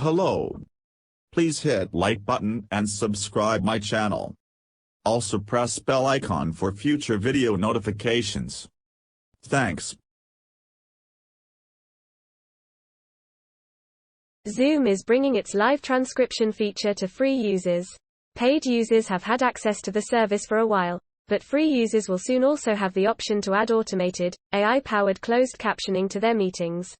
Hello. Please hit like button and subscribe my channel. Also press bell icon for future video notifications. Thanks. Zoom is bringing its live transcription feature to free users. Paid users have had access to the service for a while, but free users will soon also have the option to add automated, AI-powered closed captioning to their meetings.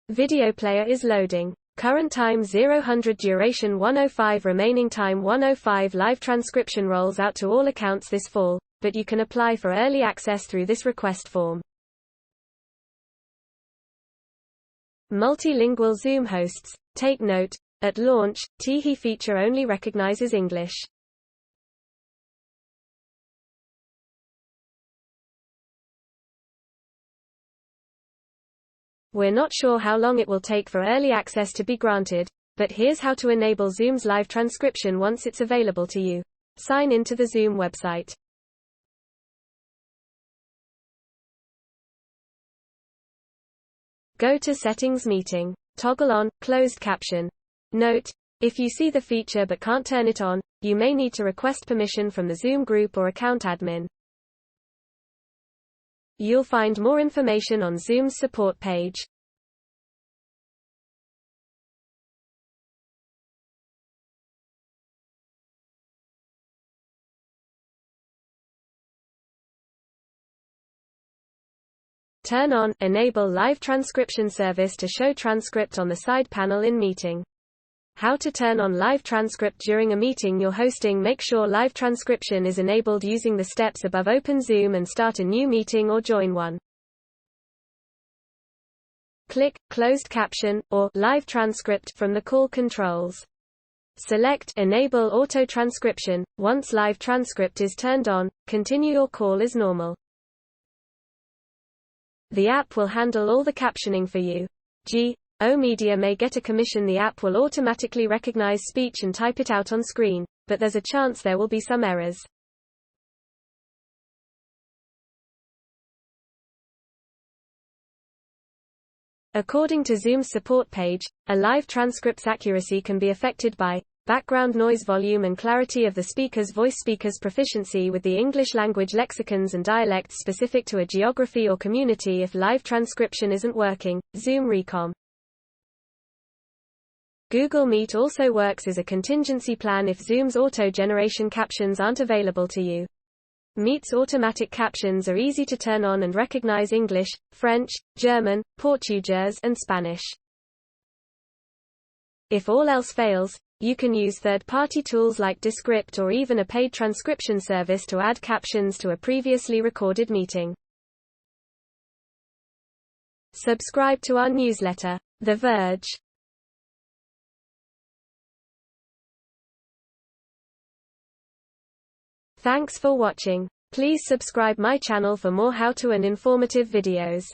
Video player is loading. Current time 0:100, duration 1:05, remaining time 1:05. Live transcription rolls out to all accounts this fall, but you can apply for early access through this request form. Multilingual Zoom hosts. Take note, at launch, Teehee feature only recognizes English. We're not sure how long it will take for early access to be granted, but here's how to enable Zoom's live transcription once it's available to you. Sign in to the Zoom website. Go to Settings, Meeting. Toggle on Closed Caption. Note: if you see the feature but can't turn it on, you may need to request permission from the Zoom group or account admin. You'll find more information on Zoom's support page. Turn on Enable Live Transcription Service to show transcript on the side panel in Meeting. How to turn on live transcript during a meeting you're hosting. Make sure live transcription is enabled using the steps above. Open Zoom and start a new meeting or join one. Click Closed Caption or Live Transcript from the call controls. Select Enable Auto Transcription. Once live transcript is turned on, continue your call as normal. The app will handle all the captioning for you. Media may get a commission. The app will automatically recognize speech and type it out on screen, but there's a chance there will be some errors. According to Zoom's support page, a live transcript's accuracy can be affected by background noise, volume and clarity of the speaker's voice, speaker's proficiency with the English language lexicons and dialects specific to a geography or community. If live transcription isn't working, Zoom Recom. Google Meet also works as a contingency plan if Zoom's auto-generation captions aren't available to you. Meet's automatic captions are easy to turn on and recognize English, French, German, Portuguese, and Spanish. If all else fails, you can use third-party tools like Descript or even a paid transcription service to add captions to a previously recorded meeting. Subscribe to our newsletter, The Verge. Thanks for watching. Please subscribe my channel for more how-to and informative videos.